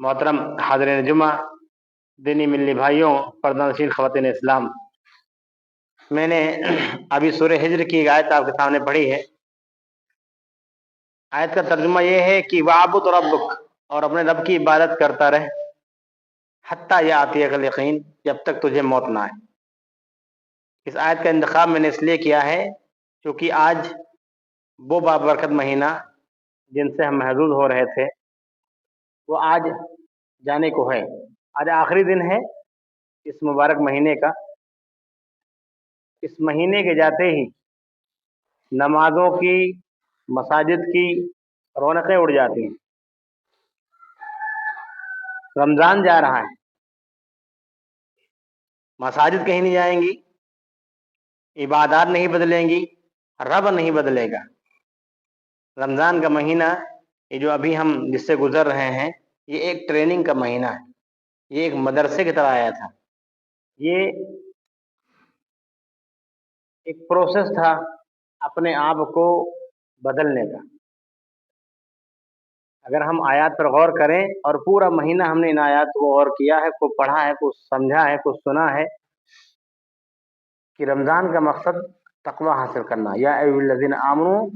मोहतरम हाज़रीन जुमा, दीनी मिल्ली भाइयों, पर्दानशीन ख़वातीन इस्लाम, मैंने अभी सूरह हिज्र की एक आयत आपके सामने पढ़ी है। आयत का तर्जुमा ये है कि वाबुद रब्बुक, और अपने रब की इबादत करता रहे, हत्ता यातियकल यकीन, जब तक तुझे मौत ना आए। इस आयत का इंतखाब मैंने इसलिए किया है क्योंकि आज वो बाबरकत महीना जिनसे हम महजूज हो रहे थे वो आज जाने को है। आज आखिरी दिन है इस मुबारक महीने का। इस महीने के जाते ही नमाजों की, मसाजिद की रौनकें उड़ जाती हैं। रमजान जा रहा है, मसाजिद कहीं नहीं जाएंगी, इबादत नहीं बदलेंगी, रब नहीं बदलेगा। रमजान का महीना ये जो अभी हम जिससे गुजर रहे हैं, ये एक ट्रेनिंग का महीना है। ये एक मदरसे की तरह आया था। ये एक प्रोसेस था अपने आप को बदलने का। अगर हम आयत पर गौर करें, और पूरा महीना हमने इन आयत को गौर किया है, कुछ पढ़ा है, कुछ समझा है, कुछ सुना है कि रमज़ान का मकसद तक़वा हासिल करना। या अय्युहल्लज़ीना आमनू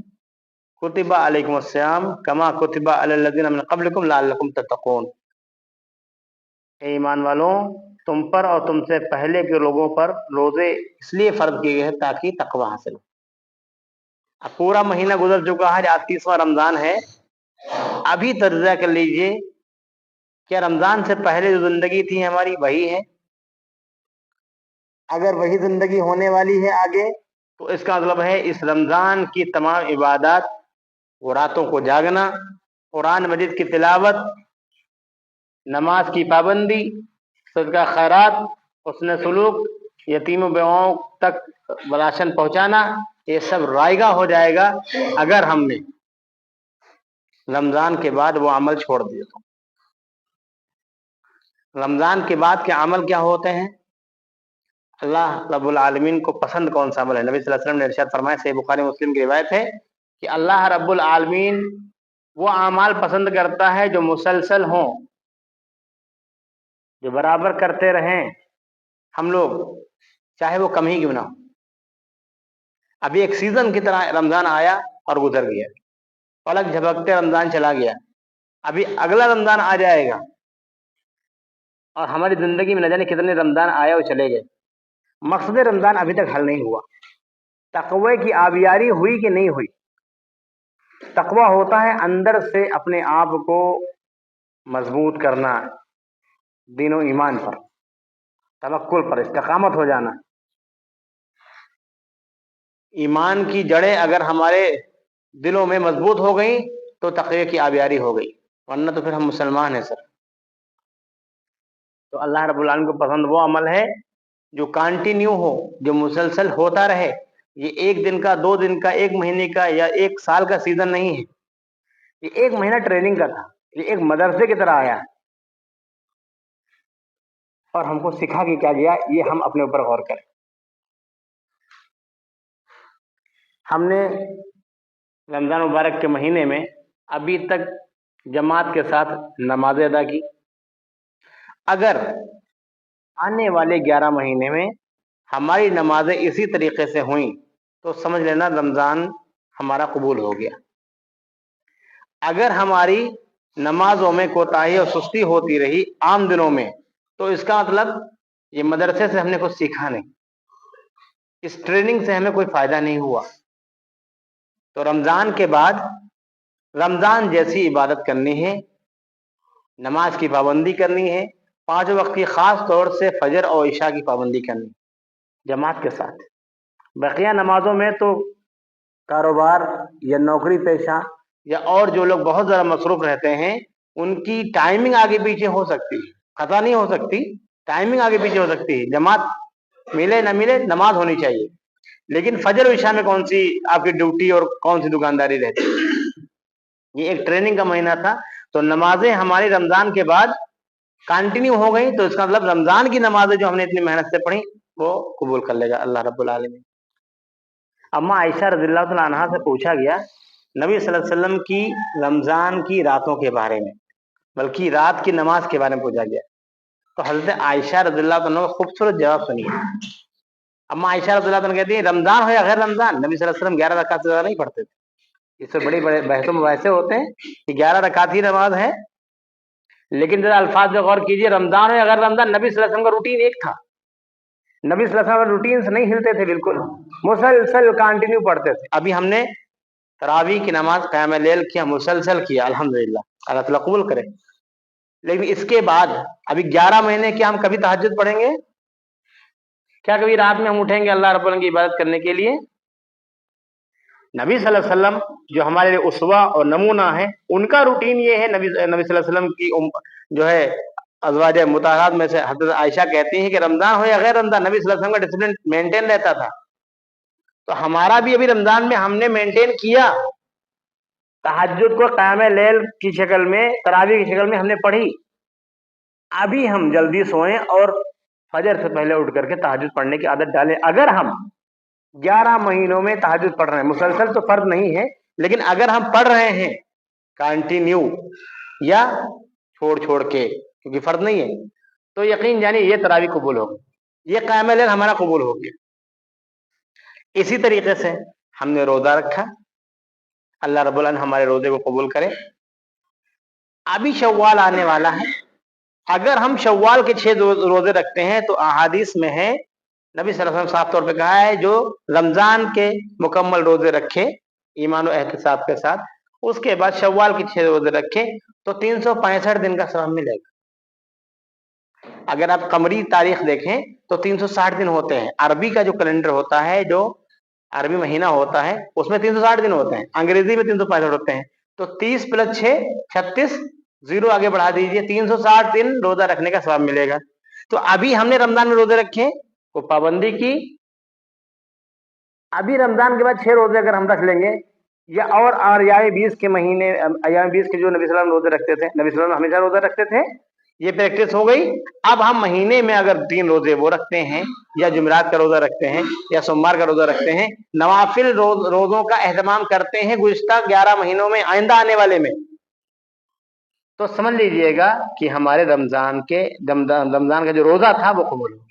कुतिबा अलैकुमुस्सियाम कमा कुतिबा अलल्लज़ीना मिन क़ब्लिकुम लअल्लकुम तत्तक़ून। ईमान वालों, तुम पर और तुमसे पहले के लोगों पर रोजे इसलिए फर्ज किए गए हैं ताकि तक़वा हासिल हो। अब पूरा महीना गुजर चुका है, आज 30वां रमज़ान है। अभी तर्जा कर लीजिए, क्या रमज़ान से पहले जो ज़िंदगी थी हमारी वही है? अगर वही ज़िंदगी होने वाली है आगे, तो इसका मतलब है इस रमज़ान की तमाम इबादत, वो रातों को जागना, कुरान मजीद की तिलावत, नमाज की पाबंदी, सदका खैरात, हुस्न सलूक, यतीम बेवाओं तक राशन पहुंचाना, ये सब रायगा हो जाएगा अगर हमने रमज़ान के बाद वो अमल छोड़ दिए। तो रमज़ान के बाद के अमल क्या होते हैं? अल्लाह रब्बुल आलमीन को पसंद कौन सा अमल है? नबी सल्लल्लाहु अलैहि वसल्लम ने इरशाद फरमाया, सही बुखारी मुस्लिम की रिवायत है कि अल्लाह रब्बुल आलमीन वो अमाल पसंद करता है जो मुसलसल हों, जो बराबर करते रहें हम लोग, चाहे वो कम ही क्यों ना हो। अभी एक सीजन की तरह रमजान आया और गुजर गया, पलक झपकते रमजान चला गया। अभी अगला रमजान आ जाएगा और हमारी जिंदगी में न जाने कितने रमजान आए और चले गए। मकसद रमजान अभी तक हल नहीं हुआ। तकवे की आबियारी हुई कि नहीं हुई? तकवा होता है अंदर से अपने आप को मजबूत करना, दीनो ईमान पर, तवक्कुल पर इस्तिकामत हो जाना। ईमान की जड़ें अगर हमारे दिलों में मजबूत हो गई तो तकवे की आबियारी हो गई, वरना तो फिर हम मुसलमान हैं सर। तो अल्लाह रब्बुल आलमीन को पसंद वो अमल है जो कंटिन्यू हो, जो मुसलसल होता रहे। ये एक दिन का, 2 दिन का, 1 महीने का या 1 साल का सीजन नहीं है। ये 1 महीना ट्रेनिंग का था। ये एक मदरसे की तरह आया और हमको सिखा के क्या गया, ये हम अपने ऊपर गौर करें। हमने रमजान मुबारक के महीने में अभी तक जमात के साथ नमाज अदा की। अगर आने वाले 11 महीने में हमारी नमाजें इसी तरीके से हुई तो समझ लेना रमजान हमारा कबूल हो गया। अगर हमारी नमाजों में कोताही और सुस्ती होती रही आम दिनों में, तो इसका मतलब ये मदरसे से हमने कुछ सीखा नहीं, इस ट्रेनिंग से हमें कोई फायदा नहीं हुआ। तो रमजान के बाद रमजान जैसी इबादत करनी है, नमाज की पाबंदी करनी है, 5 वक्त की खास तौर से फजर और इशा की पाबंदी करनी जमात के साथ। बकिया नमाजों में तो कारोबार या नौकरी पेशा या और जो लोग बहुत ज़्यादा मसरूफ रहते हैं, उनकी टाइमिंग आगे पीछे हो सकती है, खता नहीं हो सकती, टाइमिंग आगे पीछे हो सकती है। जमात मिले न मिले, नमाज होनी चाहिए। लेकिन फजर इशा में कौन सी आपकी ड्यूटी और कौन सी दुकानदारी रहती है? ये एक ट्रेनिंग का महीना था। तो नमाजें हमारी रमजान के बाद कंटिन्यू हो गई, तो इसका मतलब रमजान की नमाजें जो हमने इतनी मेहनत से पढ़ी वो कबूल कर लेगा अल्लाह रब्बुल आलमीन। अम्मा आयशा रज़ियल्लाहु तआला अन्हा से पूछा गया नबी सल्लल्लाहु अलैहि वसल्लम की रमजान की रातों के बारे में, बल्कि रात की नमाज के बारे में पूछा गया। तो हजरत आयशा रज़ियल्लाहु अन्हा खूबसूरत जवाब सुनिए। अम्मा आयशा रज़ियल्लाहु अन्हा कहती है रमजान हो या गैर रमजान नबी सल्लल्लाहु अलैहि वसल्लम 11 रकात से ज्यादा नहीं पढ़ते थे। इससे बड़ी बड़े बहसों मुबाहिसे होते हैं कि 11 रकात ही नमाज है, लेकिन जरा अल्फाज पे गौर कीजिए, रमजान हो या गैर रमजान नबी सल्लल्लाहु अलैहि वसल्लम का रूटीन एक था। नबी सल्लल्लाहु अलैहि वसल्लम रूटीन से नहीं हिलते थे, बिल्कुल मुसलसल कंटिन्यू पढ़ते थे। अभी हमने तरावी की नमाज क़याम लैल किया, मुसलसल किया, अल्हम्दुलिल्लाह, अल्लाह ताला कबूल करे। लेकिन इसके बाद अभी 11 महीने क्या हम कभी तहज्जुद पढ़ेंगे? क्या कभी रात में हम उठेंगे अल्लाह रब्बुल आलमीन की इबादत करने के लिए? नबी सल्लल्लाहु अलैहि वसल्लम जो हमारे लिए उसवा और नमूना है, उनका रूटीन ये है। नबी सल्लल्लाहु अलैहि वसल्लम की जो है अज़वाज मुताहरात में से हज़रत आयशा कहती हैं कि रमजान हो या गैर रमजान नबी सल्लल्लाहु अलैहि वसल्लम का डिसिप्लिन मेंटेन रहता था। तो हमारा भी अभी रमजान में हमने मेंटेन किया, तहज्जुद को क़याम लैल की शक्ल में, तरावी की शक्ल में हमने पढ़ी। अभी हम जल्दी सोएं और फजर से पहले उठ करके तहज्जुद पढ़ने की आदत डालें। अगर हम 11 महीनों में तहज्जुद पढ़ रहे हैं, मुसलसल तो फर्ज नहीं है, लेकिन अगर हम पढ़ रहे हैं कंटिन्यू या छोड़ छोड़ के, क्योंकि फर्ज नहीं है, तो यकीन जानिए ये तरावी कबूल होगी, ये क़याम लैल हमारा कबूल हो गया। इसी तरीके से हमने रोजा रखा, अल्लाह रब्बुल आलमीन हमारे रोजे को कबूल करे। अभी शव्वाल आने वाला है, अगर हम शव्वाल के 6 रोजे रखते हैं तो अहादीस में है, नबी सल्लल्लाहु अलैहि वसल्लम साफ तौर पे कहा है जो रमजान के मुकम्मल रोजे रखे ईमान और एहतिसाब के साथ, उसके बाद शव्वाल के 6 रोजे रखे तो 365 दिन का सवाब मिलेगा। अगर आप कमरी तारीख देखें तो 360 दिन होते हैं। अरबी का जो कैलेंडर होता है, जो अरबी महीना होता है, उसमें 360 दिन होते हैं, अंग्रेजी में 365 होते हैं। तो 30 + 6 36, जीरो आगे बढ़ा दीजिए, 360 दिन रोजा रखने का सवाब मिलेगा। तो अभी हमने रमजान में रोजे रखे, को पाबंदी की, अभी रमजान के बाद 6 रोजे अगर हम रख लेंगे, या और अय्याम 20 के महीने, अय्याम 20 के जो नबी सल्लल्लाहु अलैहि वसल्लम रोजे रखते थे, नबी सल्लल्लाहु अलैहि वसल्लम हमेशा रोजा रखते थे, ये प्रैक्टिस हो गई। अब हम महीने में अगर 3 रोजे वो रखते हैं, या जुमेरात का रोजा रखते हैं, या सोमवार का रोजा रखते हैं, नवाफिल रोजों का एहतमाम करते हैं गुज़िश्ता 11 महीनों में, आइंदा आने वाले में, तो समझ लीजिएगा कि हमारे रमजान का जो रोजा था वो कबूल हो गया।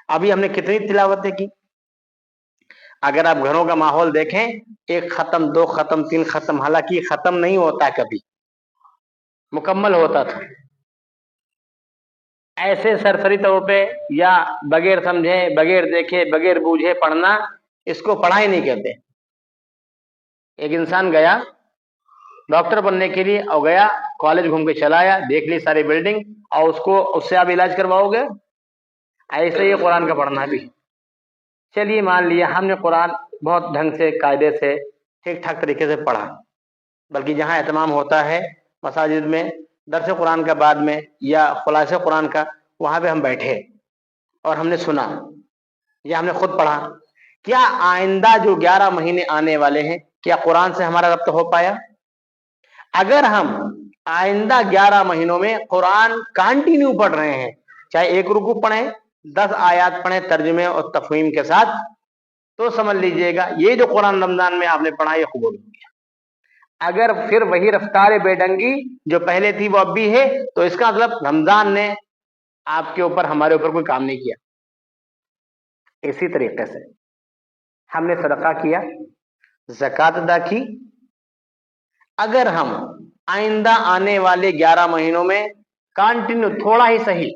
अभी हमने कितनी तिलावतें की? अगर आप घरों का माहौल देखें, 1 खत्म, 2 खत्म, 3 खत्म, हालांकि खत्म नहीं होता, कभी मुकम्मल होता था। ऐसे सरसरी तौर पे या बगैर समझे, बगैर देखे, बगैर बूझे पढ़ना, इसको पढ़ाई नहीं कहते। एक इंसान गया डॉक्टर बनने के लिए, और गया कॉलेज घूम के चला आया, देख ली सारी बिल्डिंग, और उससे आप इलाज करवाओगे? ऐसे ही कुरान का पढ़ना भी। चलिए मान लिया हमने कुरान बहुत ढंग से, कायदे से, ठीक ठाक तरीके से पढ़ा, बल्कि जहाँ एहतमाम होता है मसाजिद में दर्स कुरान का बाद में, या खुलासा कुरान का, वहाँ पे हम बैठे और हमने सुना या हमने खुद पढ़ा। क्या आइंदा जो 11 महीने आने वाले हैं, क्या कुरान से हमारा रब्त हो पाया? अगर हम आइंदा 11 महीनों में कुरान कंटिन्यू पढ़ रहे हैं, चाहे 1 रुकू पढ़ें, 10 आयात पढ़ें तर्जुमे और तफहीम के साथ, तो समझ लीजिएगा ये जो कुरान रमजान में आपने पढ़ा ये कबूल हो गया। अगर फिर वही रफ्तार बेढंगी जो पहले थी वो अब भी है, तो इसका मतलब रमजान ने आपके ऊपर, हमारे ऊपर कोई काम नहीं किया। इसी तरीके से हमने सदका किया, ज़कात अदा की। अगर हम आइंदा आने वाले 11 महीनों में कंटिन्यू थोड़ा ही सही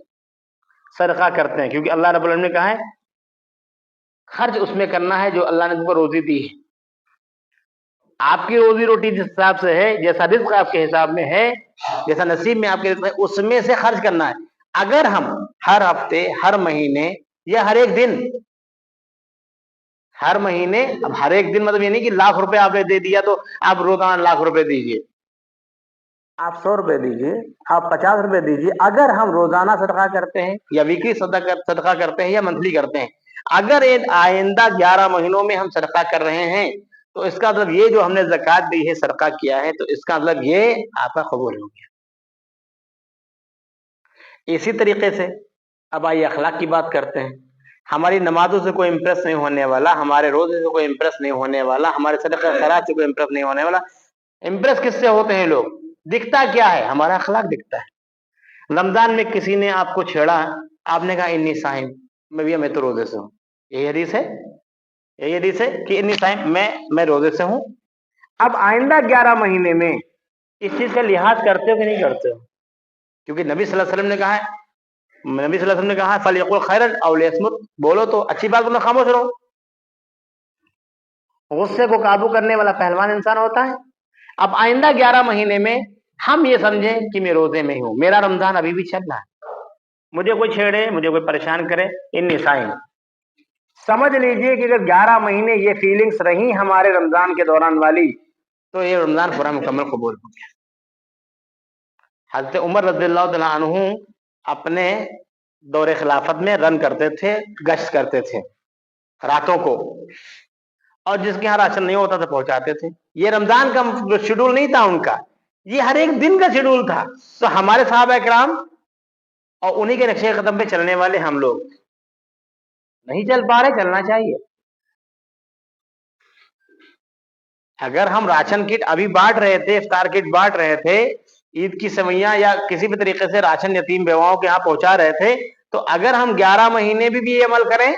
सदका करते हैं, क्योंकि अल्लाह रब्बुल आलमीन ने कहा है खर्च उसमें करना है जो अल्लाह ने तुमको रोजी दी है। आपकी रोजी रोटी जिस हिसाब से है, जैसा रिज्क आपके हिसाब में है, जैसा नसीब में आपके रिज्क है, उसमें से खर्च करना है। अगर हम हर हफ्ते, हर महीने, या हर एक दिन, हर महीने, अब हर एक दिन मतलब ये नहीं कि लाख रुपए आपने दे दिया तो आप रोजाना लाख रुपए दीजिए, आप 100 रुपए दीजिए, आप 50 रुपए दीजिए। अगर हम रोजाना सदका करते हैं, या वीकली सदका करते हैं, या मंथली करते हैं, अगर आइंदा 11 महीनों में हम सदका कर रहे हैं, तो इसका मतलब ये जो हमने ज़कात दी है, सदका किया है, तो इसका मतलब ये आपका कबूल हो गया। इसी तरीके से अब आइए अखलाक की बात करते हैं। हमारी नमाजों से कोई इम्प्रेस नहीं होने वाला, हमारे रोजे से कोई इम्प्रेस नहीं होने वाला, हमारे सदका खैरात से कोई इम्प्रेस नहीं होने वाला। इम्प्रेस किससे होते हैं लोग? दिखता क्या है? हमारा अखलाक दिखता है। रमजान में किसी ने आपको छेड़ा, आपने कहा इन्नी साइम, मैं तो रोजे से हूँ। यही हदीस है, यही हदीस है कि इन्नी साइम, मैं रोजे से हूँ। अब आइंदा 11 महीने में इस चीज का लिहाज करते हो कि नहीं करते हो? क्योंकि नबी सल्लल्लाहु अलैहि वसल्लम ने कहा है, नबी सल्लल्लाहु अलैहि वसल्लम ने कहा है फलयकुल खैरन औ लियस्मुत, बोलो तो अच्छी बात बोलो, खामोश रहो। गुस्से को काबू करने वाला पहलवान इंसान होता है। अब आइंदा 11 महीने में हम ये समझें कि मैं रोजे में हूं, मेरा रमजान अभी भी चल रहा है, मुझे कोई छेड़े, मुझे कोई परेशान करे, इन्नी साइन, समझ लीजिए कि अगर 11 महीने ये फीलिंग्स रही हमारे रमजान के दौरान वाली, तो ये रमजान पूरा मुकम्मल कबूल हो गया। हज़रत उमर रज़ियल्लाहु तआला अन्हु अपने दौरे खिलाफत में रन करते थे, गश्त करते थे रातों को, और जिसके यहाँ राशन नहीं होता था पहुंचाते थे। ये रमजान का जो शेड्यूल नहीं था उनका, ये हर एक दिन का शेड्यूल था। तो हमारे साहबा किराम और उन्हीं के नक्शे कदम पे चलने वाले हम लोग नहीं चल पा रहे, चलना चाहिए। अगर हम राशन किट अभी बांट रहे थे, इफ्तार किट बांट रहे थे, ईद की सवैयां या किसी भी तरीके से राशन यतीम बेवाओं के यहाँ पहुंचा रहे थे, तो अगर हम 11 महीने भी ये अमल करें,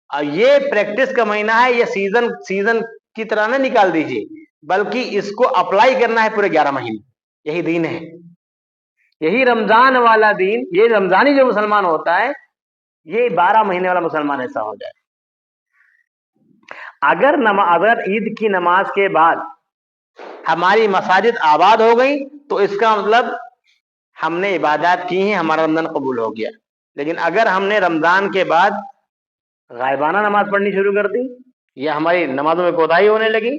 और ये प्रैक्टिस का महीना है, ये सीजन की तरह ना निकाल दीजिए, बल्कि इसको अप्लाई करना है पूरे 11 महीने। यही दीन है, यही रमजान वाला दीन, ये रमजानी जो मुसलमान होता है, ये 12 महीने वाला मुसलमान ऐसा हो जाए। अगर ईद की नमाज के बाद हमारी मसाजिद आबाद हो गई, तो इसका मतलब हमने इबादत की हैं, हमारा रमजान कबूल हो गया। लेकिन अगर हमने रमजान के बाद गायबाना नमाज पढ़नी शुरू कर दी, या हमारी नमाजों में कोताही होने लगी,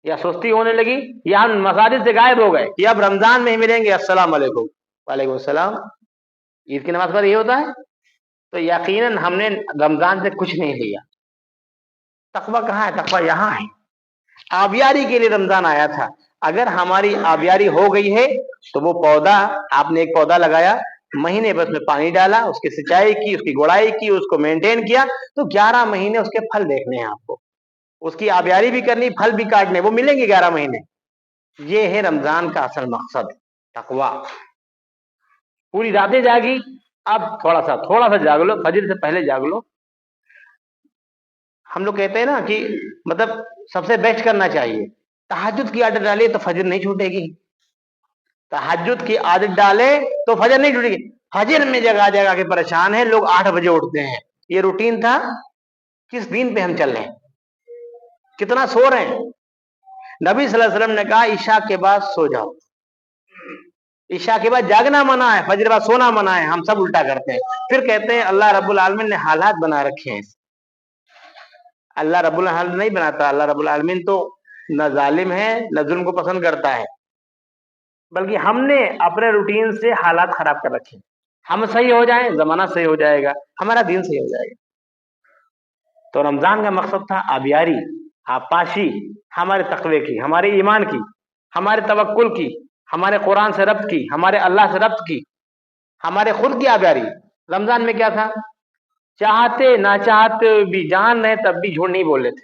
या सुस्ती होने लगी, या हम मसाजिद से गायब हो गए कि अब रमजान में ही मिलेंगे, अस्सलाम वालेकुम, वालेकुम सलाम, ईद की नमाज पर ये होता है, तो यकीनन हमने रमजान से कुछ नहीं लिया। तकवा कहाँ है? तकवा यहाँ है। आबियारी के लिए रमजान आया था। अगर हमारी आबियारी हो गई है, तो वो पौधा, आपने एक पौधा लगाया, महीने बस में पानी डाला, उसकी सिंचाई की, उसकी गुड़ाई की, उसको मेंटेन किया, तो 11 महीने उसके फल देखने हैं आपको, उसकी आबियारी भी करनी, फल भी काटने, वो मिलेंगे 11 महीने। ये है रमजान का असल मकसद, तकवा। पूरी रातें जागी, अब थोड़ा सा जाग लो, फजर से पहले जाग लो। हम लोग कहते हैं ना कि मतलब सबसे बेस्ट करना चाहिए। तहज्जुद की आदत डाले तो फजर नहीं छूटेगी, तहज्जुद की आदत डाले तो फजर नहीं छूटेगी। फजर में जगह जगह के परेशान है लोग, 8 बजे उठते हैं। ये रूटीन था? किस दिन पे हम चल रहे हैं? कितना सो रहे हैं? नबी सल्लल्लाहु अलैहि वसल्लम ने कहा ईशा के बाद सो जाओ, ईशा के बाद जागना मना है, फजर बाद सोना मना है। हम सब उल्टा करते हैं, फिर कहते हैं अल्लाह रब्बुल आलमीन ने हालात बना रखे हैं। अल्लाह रब्बुल आलमीन नहीं बनाता, अल्लाह रब्बुल आलमीन तो न जालिम है, न जुल्म को पसंद करता है, बल्कि हमने अपने रूटीन से हालात खराब कर रखे। हम सही हो जाएं, जमाना सही हो जाएगा, हमारा दिन सही हो जाएगा। तो रमजान का मकसद था आबियारी, आपाशी, हमारे तकवे की, हमारे ईमान की, हमारे तवक्कुल की, हमारे कुरान से रब्त की, हमारे अल्लाह से रब्त की, हमारे खुद की आबियारी। रमजान में क्या था? चाहते ना चाहते भी, जान रहे तब भी झूठ नहीं बोल रहे थे।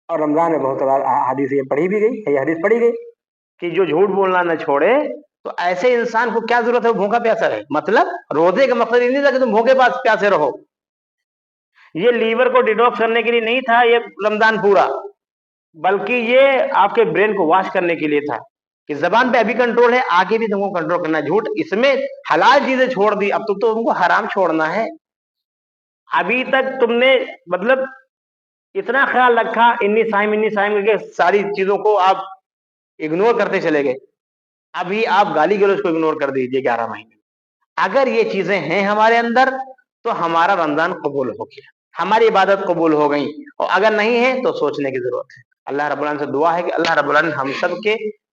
और रमजान में बहुत हदीस ये पढ़ी भी गई, ये हदीस पढ़ी गई कि जो झूठ बोलना न छोड़े, तो ऐसे इंसान को क्या जरूरत है वो भूखा प्यासा रहे। मतलब रोजे का मकसद ये नहीं था कि तुम भूखे प्यासे रहो, ये लीवर को डिटॉक्स करने के लिए नहीं था ये रमजान पूरा, बल्कि ये आपके ब्रेन को वॉश करने के लिए था कि जबान पे अभी कंट्रोल है, आगे भी तुमको कंट्रोल करना। झूठ, इसमें हलाल चीजें छोड़ दी, अब तो तुमको हराम छोड़ना है। अभी तक तुमने मतलब इतना ख्याल रखा, इन्नी साइम करके सारी चीजों को आप इग्नोर करते चले गए। अभी आप गाली गलौज को इग्नोर कर दीजिए 11 महीने। अगर ये चीजें हैं हमारे अंदर, तो हमारा रमजान कबूल हो गया, हमारी इबादत कबूल हो गई। और अगर नहीं है तो सोचने की जरूरत है। अल्लाह रब्बुल आलमीन से दुआ है कि अल्लाह रब्बुल आलमीन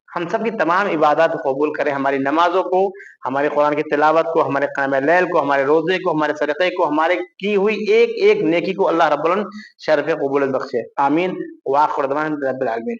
हम सब की तमाम इबादत कबूल करे, हमारी नमाजों को, हमारे कुरान की तिलावत को, हमारे क़याम लैल को, हमारे रोजे को, हमारे सदक़े को, हमारे की हुई एक एक नेकी को अल्लाह रब्बुल आलमीन शर्फ़ कबूल बख्शे। आमीन। व आखिर दअवाना रब्बिल आलमीन।